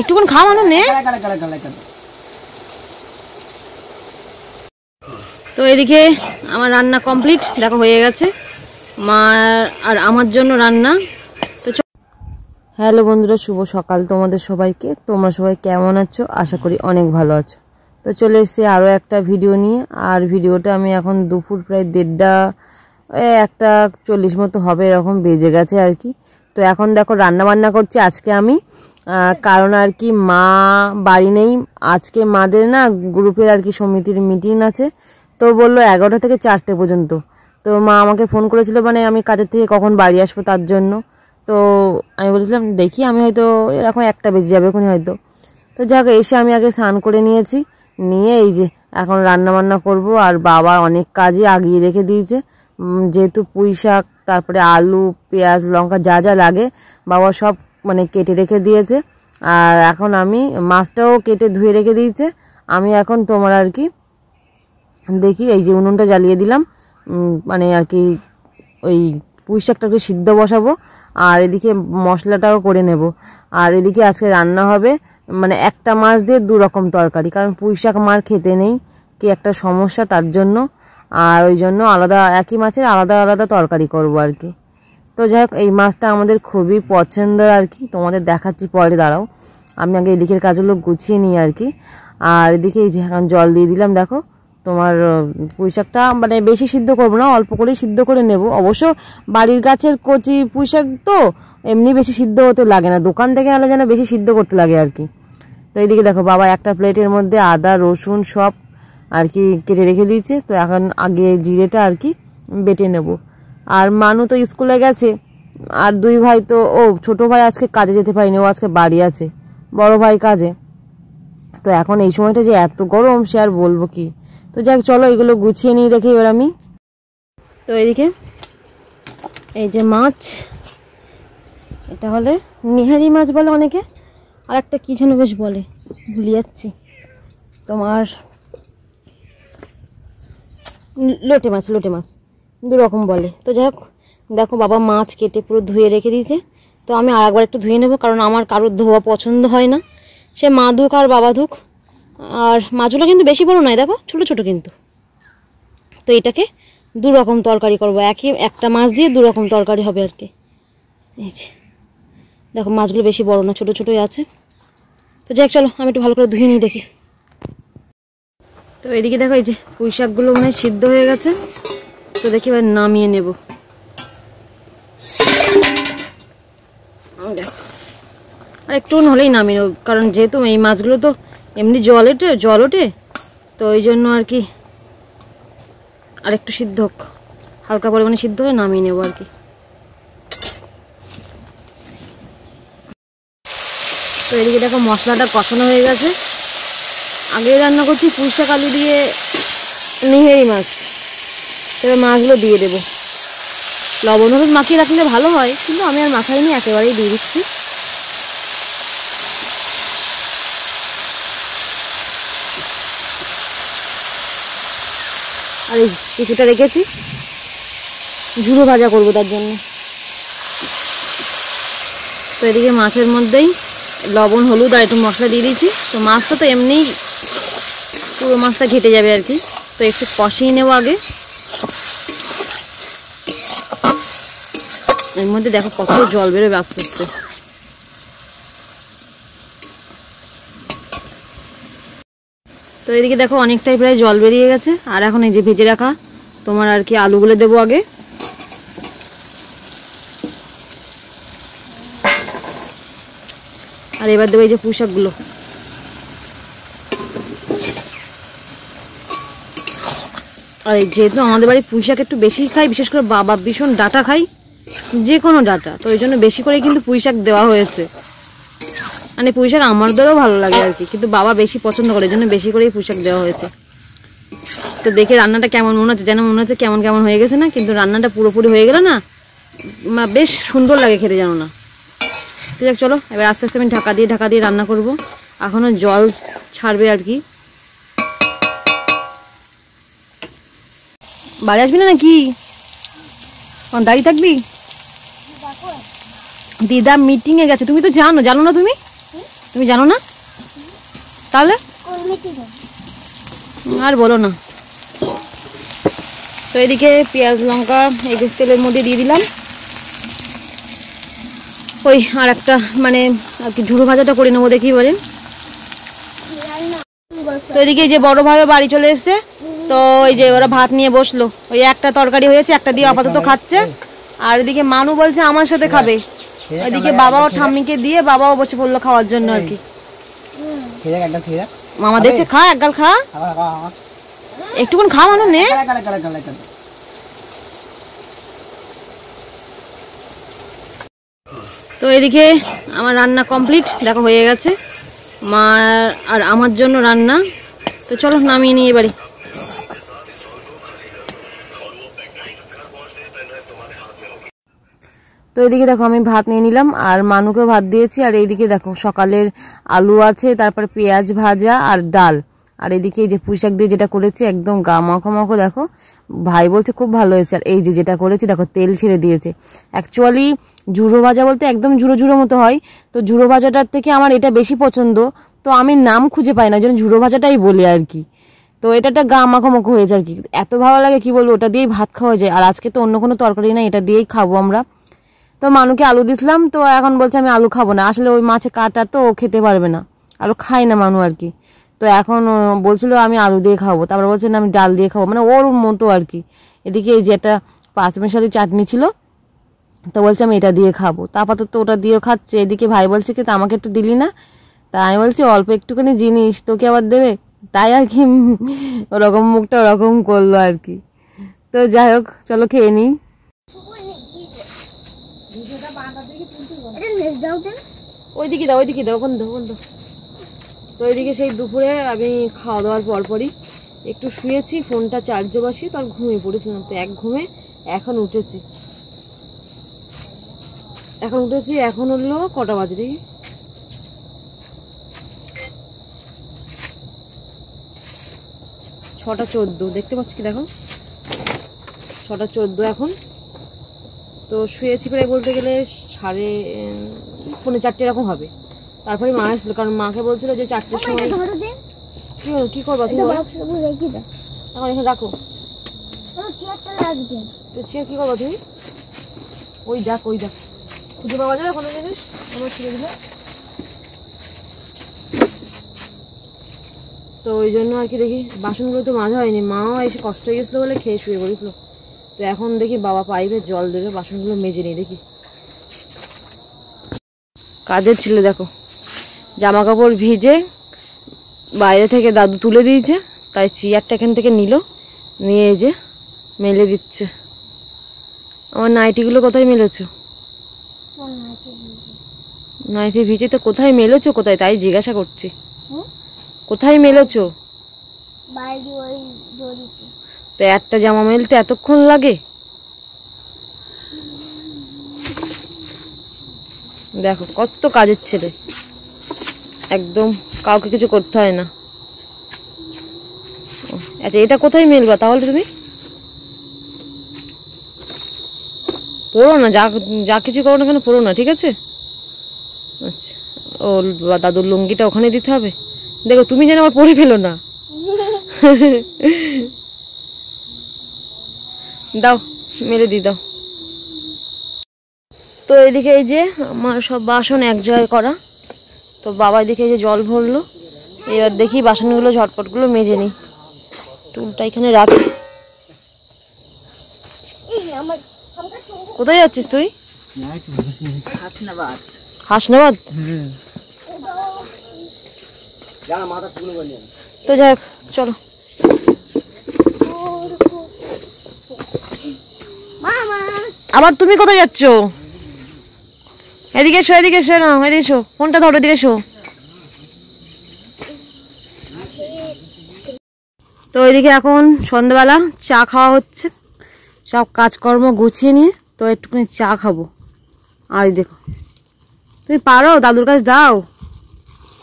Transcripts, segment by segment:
একটুক্ষণ খা মানু নে। তো এদিকে আমার রান্না কমপ্লিট, দেখো হয়ে গেছে, মা আর আমার জন্য রান্না। তো হ্যালো বন্ধুরা, শুভ সকাল তোমাদের সবাইকে। তোমরা সবাই কেমন আছো? আশা করি অনেক ভালো আছো। তো চলে এসেছি আরও একটা ভিডিও নিয়ে। আর ভিডিওটা আমি এখন দুপুর প্রায় 1:40 মতো হবে, এরকম বেজে গেছে আর কি। তো এখন দেখো রান্না বান্না করছি আজকে আমি, কারণ আর কি মা বাড়ি নেই আজকে। মাদের না গ্রুপের আর কি সমিতির মিটিং আছে, তো বললো 11টা থেকে 4টে পর্যন্ত। তো মা আমাকে ফোন করেছিল, মানে আমি কাজের থেকে কখন বাড়ি আসবো তার জন্য। তো আমি বলেছিলাম দেখি আমি হয়তো এরকম 1টা বেজে যাবে ওখানে হয়তো। তো যাক, এসে আমি আগে স্নান করে নিয়েছি, নিয়ে এই যে এখন রান্না বান্না করব। আর বাবা অনেক কাজই আগিয়ে রেখে দিয়েছে, যেহেতু পুঁই শাক, তারপরে আলু, পেঁয়াজ, লঙ্কা যা যা লাগে বাবা সব মানে কেটে রেখে দিয়েছে। আর এখন আমি মাছটাও কেটে ধুয়ে রেখে দিয়েছে। আমি এখন তোমার আর কি দেখি এই যে উনুনটা জ্বালিয়ে দিলাম, মানে আর কি ওই পুঁই শাকটা একটু সিদ্ধ বসাবো, আর এদিকে মশলাটাও করে নেব। আর এদিকে আজকে রান্না হবে মানে একটা মাছ দিয়ে 2 রকম তরকারি, কারণ পুঁই শাক মার খেতে নেই, কি একটা সমস্যা তার জন্য। আর ওই জন্য আলাদা একই মাছের আলাদা আলাদা তরকারি করব আর কি। তো যাই হোক, এই মাছটা আমাদের খুবই পছন্দের আর কি, তোমাদের দেখাচ্ছি পরে, দাঁড়াও আমি আগে এদিকের কাজগুলো গুছিয়ে নিই আর কি। আর এদিকে এই যে এখন জল দিয়ে দিলাম, দেখো তোমার পুঁই শাকটা মানে বেশি সিদ্ধ করবো না, অল্প করেই সিদ্ধ করে নেব। অবশ্য বাড়ির গাছের কচি পুঁই শাক তো এমনি বেশি সিদ্ধ হতে লাগে না, দোকান থেকে আনলে যেন বেশি সিদ্ধ করতে লাগে আর কি। তো এইদিকে দেখো বাবা একটা প্লেটের মধ্যে আদা রসুন সব আর কি কেটে রেখে দিয়েছে। তো এখন আগে জিরেটা আর কি বেটে নেব। আর মানু তো স্কুলে গেছে, আর 2 ভাই তো, ছোট ভাই আজকে কাজে যেতে পারিনি, ও আজকে বাড়ি আছে, বড় ভাই কাজে। তো এখন এই সময়টা যে এত গরম সে আর বলবো কি। তো যাক চলো এগুলো গুছিয়ে নিয়ে রেখে এবার আমি। তো এদিকে এই যে মাছ, এটা হলে নিহারি মাছ বলে অনেকে, আর একটা কি যেন বেশ বলে, ভুলে যাচ্ছি, তোমার লোটে মাছ 2 রকম বলে। তো যাই হোক দেখো বাবা মাছ কেটে পুরো ধুয়ে রেখে দিয়েছে। তো আমি আর একবার একটু ধুয়ে নেবো, কারণ আমার কারোর ধোয়া পছন্দ হয় না, সে মা ধুক আর বাবা ধুক। আর মাছগুলো কিন্তু বেশি বড় নয়, দেখো ছোটো ছোটো কিন্তু। তো এটাকে 2 রকম তরকারি করবো, একটা মাছ দিয়ে 2 রকম তরকারি হবে আর কি। এই যে দেখো মাছগুলো বেশি বড় না, ছোটো ছোটোই আছে। তো যাক চলো আমি একটু ভালো করে ধুয়ে নিই দেখি। তো এদিকে দেখো এই যে পুঁই শাকগুলো মনে হয় সিদ্ধ হয়ে গেছে, তো দেখি এবার নামিয়ে নেব। আর একটু হলেই নামিয়ে নেব, কারণ যেহেতু এই মাছগুলো তো এমনি জল ওঠে, তো ওই জন্য আর কি আর একটু সিদ্ধ হোক, হালকা পরিমাণে সিদ্ধ হয়ে নামিয়ে নেব আর কি। তো এদিকে দেখো মশলাটা কষানো হয়ে গেছে। আগে রান্না করছি পুঁই শাক আলু দিয়ে নিহেরি মাছ, তবে মাছগুলো দিয়ে দেবো। লবণ হলুদ মাখিয়ে রাখলে ভালো হয়, কিন্তু আমি আর মাখাইনি, একেবারেই দিয়ে দিচ্ছি। আর এই কিছুটা রেখেছি ঝুড়ো ভাজা করবো তার জন্য। তো এদিকে মাছের মধ্যেই লবণ হলুদ আর একটু মশলা দিয়ে দিয়েছি। তো মাছটা তো এমনিই পুরো মাছটা ঘেটে যাবে আর কি, তো একটু কষিয়ে নেবো আগে। এর মধ্যে দেখো কত জল বেরোবে আস্তে আস্তে। তো এদিকে দেখো অনেকটাই প্রায় জল বেরিয়ে গেছে। আর এখন এই যে ভেজে রাখা তোমার আর কি আলুগুলো দেবো আগে। আর এবার দেবো এই যে পুঁই শাকগুলো। আর যেহেতু আমাদের বাড়ি পুঁই শাক একটু বেশি খাই, বিশেষ করে বাবা ভীষণ ডাঁটা খাই, যে কোনো ডাঁটা, তো ওই জন্য বেশি করে কিন্তু পুঁই শাক দেওয়া হয়েছে। মানে পুঁই শাক আমাদেরও ভালো লাগে আর কি, কিন্তু বাবা বেশি পছন্দ করে, এই জন্য বেশি করেই পুঁই শাক দেওয়া হয়েছে। তো দেখে রান্নাটা কেমন মনে হচ্ছে, যেন মনে হচ্ছে কেমন কেমন হয়ে গেছে না, কিন্তু রান্নাটা পুরোপুরি হয়ে গেল না, বেশ সুন্দর লাগে খেতে, জানো না। ঠিক আছে চলো এবার আস্তে আস্তে আমি ঢাকা দিয়ে রান্না করব। এখনও জল ছাড়বে আর কি। বাড়ি আসবি না নাকি? দাঁড়িয়ে থাকবি? দিদা মিটিংয়ে গেছে, তুমি তো জানো না? তুমি তুমি জানো না? তাহলে আর বলো না। তো এদিকে পেঁয়াজ লঙ্কা এই যে তেলের মধ্যে দিয়ে দিলাম। ওই আর একটা মানে আর কি ঝুড়ো ভাজাটা করে নেবো, দেখি বলেন। তো এদিকে যে বড় ভাইও বাড়ি চলে এসছে, তো ওই যে ওরা ভাত নিয়ে বসলো। ওই একটা তরকারি হয়েছে, একটা দিয়ে আপাতত খাচ্ছে। আর এদিকে মানু বলছে আমার সাথে খাবে। ওইদিকে বাবাও ঠাম্মিকে দিয়ে বাবাও বসে পড়লো খাওয়ার জন্য আর কি। মামা দেখছে, খা এক গাল খা, একটুক্ষণ খা মানু নে। তো এদিকে আমার রান্না কমপ্লিট, দেখো হয়ে গেছে। মা আর আমার জন্য রান্না। তো চলো নামিয়ে নিয়ে বাড়ি। তো এদিকে দেখো আমি ভাত নিয়ে নিলাম আর মানুকেও ভাত দিয়েছি। আর এইদিকে দেখো সকালের আলু আছে, তারপর পেঁয়াজ ভাজা আর ডাল। আর এদিকে এই যে পুঁইশাক দিয়ে যেটা করেছি একদম গা মাখো মাখো, দেখো ভাই বলছে খুব ভালো হয়েছে। আর এই যে যেটা করেছি দেখো তেল ছেড়ে দিয়েছে। অ্যাকচুয়ালি ঝুড়ো ভাজা বলতে একদম ঝুড়ো ঝুড়ো মতো হয়, তো ঝুড়ো ভাজাটার থেকে আমার এটা বেশি পছন্দ। তো আমি নাম খুঁজে পাই না, যেন ঝুড়ো ভাজাটাই বলি আর কি। তো এটা একটা গা মাখো মাখো হয়েছে আর কি, এত ভালো লাগে কি বলবো, ওটা দিয়েই ভাত খাওয়া যায়। আর আজকে তো অন্য কোনো তরকারি না, এটা দিয়েই খাবো আমরা। তো মানুকে আলু দিছিলাম, তো এখন বলছে আমি আলু খাবো না। আসলে ওই মাছে কাটা তো ও খেতে পারবে না, আলু খাই না মানু আর কি। তো এখন বলছিল আমি আলু দিয়ে খাবো, তারপর বলছে না আমি ডাল দিয়ে খাবো, মানে ওর মতো আর কি। এদিকে এই যে একটা পাঁচমিশালি চাটনি ছিল, তো বলছে আমি এটা দিয়ে খাবো। তা আপাতত ওটা দিয়েও খাচ্ছে। এদিকে ভাই বলছে কি তা আমাকে একটু দিলি না? তা আমি বলছি অল্প একটুখানি জিনিস তোকে আবার দেবে, তাই আর কি ওরকম মুখটা ওরকম করলো আর কি। তো যাই হোক চলো খেয়ে নিই। ওইদিকে দাও, ওইদিকে দাও, বন্ধ বন্ধ। তো ওইদিকে সেই দুপুরে আমি খাওয়া দাওয়ার পরপরই একটু শুয়েছি, ফোনটা চার্জে বসিয়ে তার ঘুমিয়ে পড়েছিলাম। তো এক ঘুমে এখন উঠেছি। এখন হলো কটা বাজে দেখি, 6:14 দেখতে পাচ্ছি কি দেখো, 6:14 এখন। তো শুয়েছি প্রায় বলতে গেলে 3:45 এরকম হবে। তারপরে মা আসলো, কারণ মাকে বলছিল যে 4টের সময়। কি হলো, কি করবা তুমি? এখন এখানে রাখো তো, চেয়ার কি করবা তুমি? ওই দেখ খুঁজে পাওয়া যাবে কোনো জিনিস আমার ছেড়ে দিলে। তো ওই জন্য আর কি দেখি বাসনগুলো তো মাজা হয়নি, মাও এসে কষ্ট হয়ে গেছিলো বলে খেয়ে শুয়ে পড়েছিল। তো এখন দেখি বাবা পাইপে জল দেবে, বাসনগুলো মেজে নিই দেখি। কাজের ছিল দেখো, জামা কাপড় ভিজে বাইরে থেকে দাদু তুলে দিয়েছে, তাই চেয়ারটা এখান থেকে নিল, নিয়ে এই যে মেলে দিচ্ছে। আমার নাইটিগুলো কোথায় মেলেছো? নাইটি ভিজে তো কোথায় মেলেছো, কোথায় তাই জিজ্ঞাসা করছি, কোথায় মেলেছো? তো একটা জামা মেলতে এতক্ষণ লাগে? দেখো কত কাজের ছেলে, একদম কাউকে কিছু করতে হয় না। আচ্ছা এটা কোথায় মেলবা তাহলে? তুমি পড়ো না, যা কিছু করো না কেন পড়ো না, ঠিক আছে? আচ্ছা ও দাদুর লুঙ্গিটা ওখানে দিতে হবে। দেখো তুমি যেন আবার পরে ফেলো না। দাও মেরে দি দাও। তো এদিকে এই যে আমার সব বাসন এক জায়গায় করা। তো বাবা এদিকে এই যে জল ভরলো, এবার দেখি বাসনগুলো ঝটপটগুলো মেজে নিই। টুলটা এখানে রাখি। কোথায় যাচ্ছিস তুই? হাসনাবাদ। তো যাক চলো। আবার তুমি কোথায় যাচ্ছ? এদিকে এসো, এদিকে এসো না, এদিকে এসো, ফোনটা ধরো, এদিকে এসো। তো ওইদিকে এখন সন্ধ্যাবেলা চা খাওয়া হচ্ছে, সব কাজকর্ম গুছিয়ে নিয়ে। তো একটুখানি চা খাবো। আর দেখো তুমি পারো, দাদুর কাছে দাও।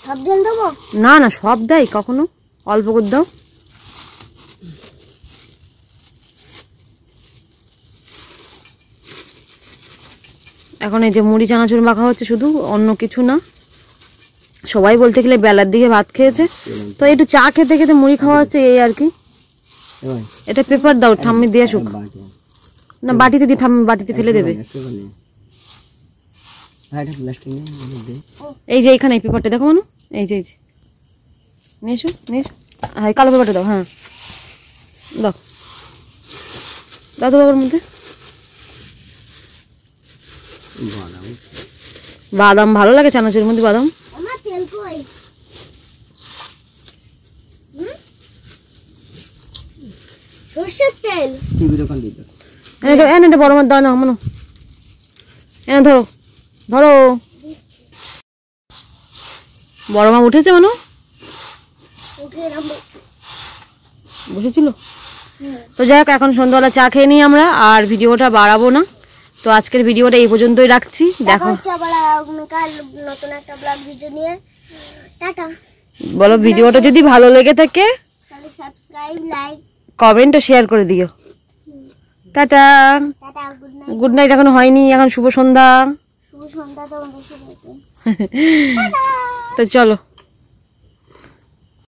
সব দিন দেবো না? না সব দেয় কখনো, অল্প করে দাও। এখন এই যে মুড়ি চানাচুর মাখা হচ্ছে শুধু, অন্য কিছু না। সবাই বলতে গেলে বেলার দিকে ভাত খেয়েছে, তো একটু চা খেতে খেতে মুড়ি খাওয়া হচ্ছে এই আর কি। এটা পেপার দাও, ঠাম্মি দিয়ে আসুক। না বাটিতে দিয়ে, ঠাম্মি বাটিতে ফেলে দেবে। এই যে এইখানে এই পেপারটা দেখো মানু, এই যে নিয়ে এসো নিয়ে এসো। হ্যাঁ কালো পেপারটা দাও, হ্যাঁ দাও দাও তো বাবার মধ্যে। বাদাম ভালো লাগে চানাচুরের মধ্যে বাদাম। এনে বড় মাছ দাও না মনো, এনে ধরো ধরো। বড় মা উঠেছে মানু, বসেছিল। তো যাই হোক এখন সন্ধ্যাবেলা চা খেয়ে নিই আমরা, আর ভিডিওটা বাড়াবো না। তো আজকের ভিডিওটা এই পর্যন্তই রাখছি। দেখো বলো, ভিডিওটা যদি ভালো লেগে থাকে কমেন্ট ও শেয়ার করে দিও। Tata, good night. এখন হয়নি, এখন শুভ সন্ধ্যা। তো চলো।